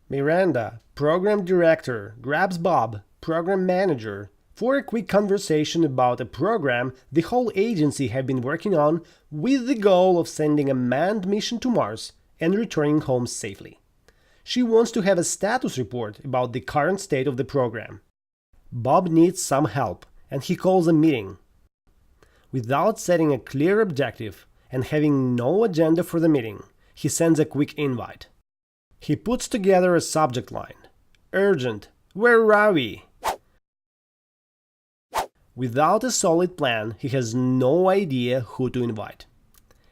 Miranda, program director, grabs Bob, program manager, for a quick conversation about a program the whole agency had been working on with the goal of sending a manned mission to Mars and returning home safely. She wants to have a status report about the current state of the program. Bob needs some help, and he calls a meeting. Without setting a clear objective and having no agenda for the meeting, he sends a quick invite. He puts together a subject line. Urgent, where are we? Without a solid plan, he has no idea who to invite.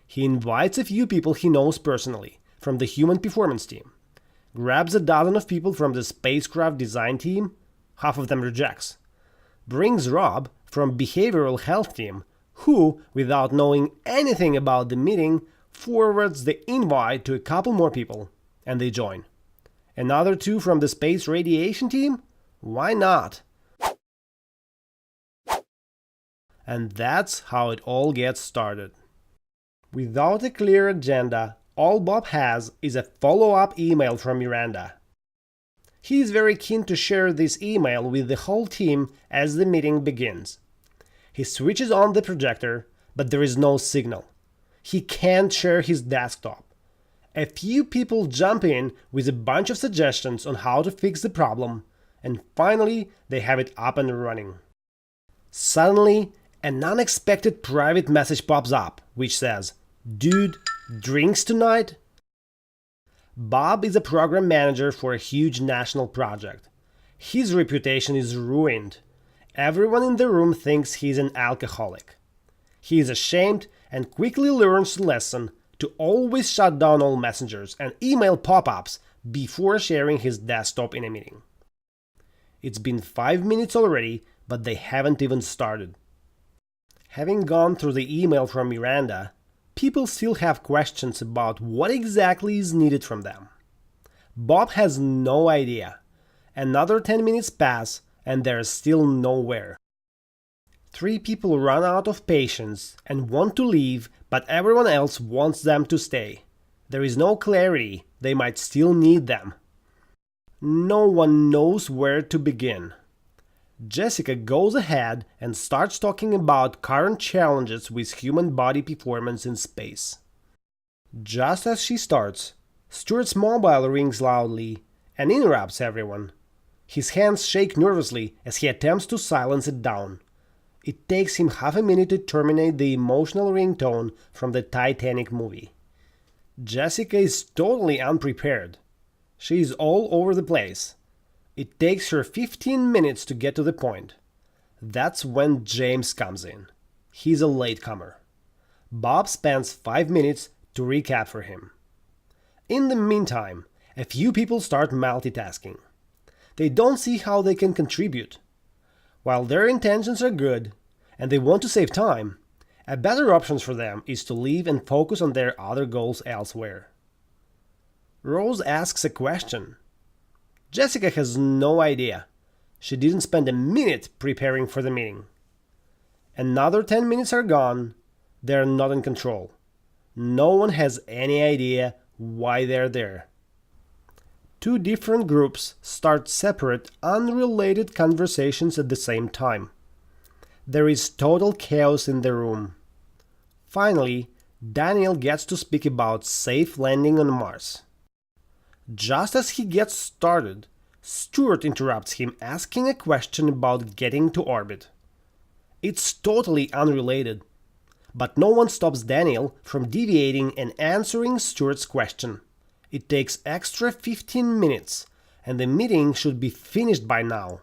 He invites a few people he knows personally from the human performance team, grabs a dozen of people from the spacecraft design team, half of them rejects, brings Rob from behavioral health team, who, without knowing anything about the meeting, forwards the invite to a couple more people, and they join. Another two from the space radiation team? Why not? And that's how it all gets started. Without a clear agenda, all Bob has is a follow-up email from Miranda. He is very keen to share this email with the whole team as the meeting begins. He switches on the projector, but there is no signal. He can't share his desktop. A few people jump in with a bunch of suggestions on how to fix the problem, and finally they have it up and running. Suddenly, an unexpected private message pops up, which says, "Dude, drinks tonight?" Bob is a program manager for a huge national project. His reputation is ruined. Everyone in the room thinks he's an alcoholic. He is ashamed and quickly learns the lesson to always shut down all messengers and email pop-ups before sharing his desktop in a meeting. It's been 5 minutes already, but they haven't even started. Having gone through the email from Miranda, people still have questions about what exactly is needed from them. Bob has no idea. Another 10 minutes pass, and they're still nowhere. 3 people run out of patience and want to leave, but everyone else wants them to stay. There is no clarity, they might still need them. No one knows where to begin. Jessica goes ahead and starts talking about current challenges with human body performance in space. Just as she starts, Stuart's mobile rings loudly and interrupts everyone. His hands shake nervously as he attempts to silence it down. It takes him half a minute to terminate the emotional ringtone from the Titanic movie. Jessica is totally unprepared. She is all over the place. It takes her 15 minutes to get to the point. That's when James comes in. He's a latecomer. Bob spends 5 minutes to recap for him. In the meantime, a few people start multitasking. They don't see how they can contribute. While their intentions are good, and they want to save time, a better option for them is to leave and focus on their other goals elsewhere. Rose asks a question. Jessica has no idea. She didn't spend a minute preparing for the meeting. Another 10 minutes are gone. They're not in control. No one has any idea why they're there. 2 different groups start separate, unrelated conversations at the same time. There is total chaos in the room. Finally, Daniel gets to speak about safe landing on Mars. Just as he gets started, Stuart interrupts him asking a question about getting to orbit. It's totally unrelated, but no one stops Daniel from deviating and answering Stuart's question. It takes extra 15 minutes, and the meeting should be finished by now.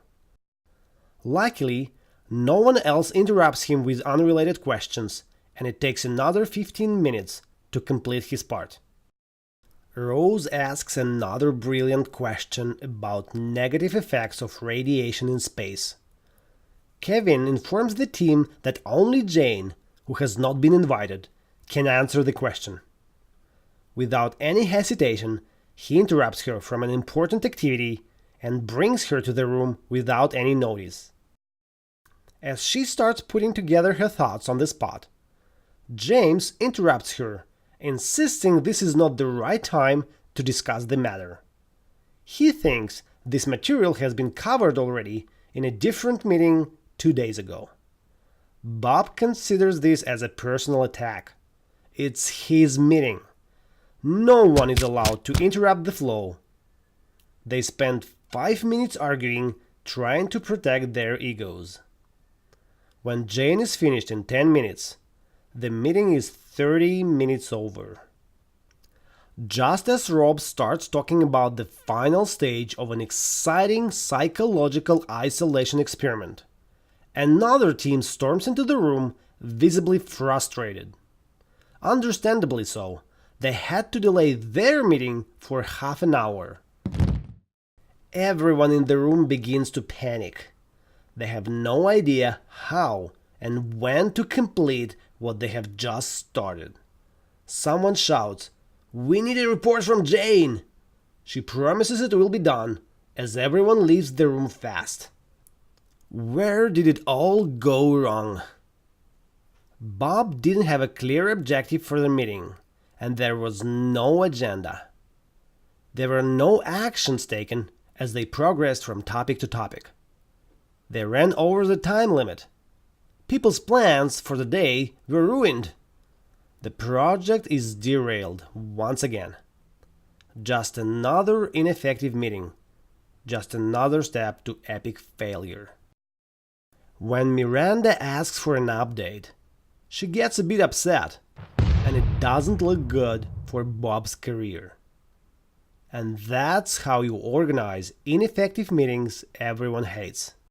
Luckily, no one else interrupts him with unrelated questions, and it takes another 15 minutes to complete his part. Rose asks another brilliant question about negative effects of radiation in space. Kevin informs the team that only Jane, who has not been invited, can answer the question. Without any hesitation, he interrupts her from an important activity and brings her to the room without any notice. As she starts putting together her thoughts on the spot, James interrupts her, insisting this is not the right time to discuss the matter. He thinks this material has been covered already in a different meeting 2 days ago. Bob considers this as a personal attack. It's his meeting. No one is allowed to interrupt the flow. They spend 5 minutes arguing, trying to protect their egos. When Jane is finished in 10 minutes, the meeting is 30 minutes over. Just as Rob starts talking about the final stage of an exciting psychological isolation experiment, another team storms into the room, visibly frustrated. Understandably so, they had to delay their meeting for half an hour. Everyone in the room begins to panic. They have no idea how and when to complete what they have just started. Someone shouts, "We need a report from Jane!" She promises it will be done, as everyone leaves the room fast. Where did it all go wrong? Bob didn't have a clear objective for the meeting, and there was no agenda. There were no actions taken as they progressed from topic to topic. They ran over the time limit. People's plans for the day were ruined. The project is derailed once again. Just another ineffective meeting. Just another step to epic failure. When Miranda asks for an update, she gets a bit upset, and it doesn't look good for Bob's career. And that's how you organize ineffective meetings everyone hates.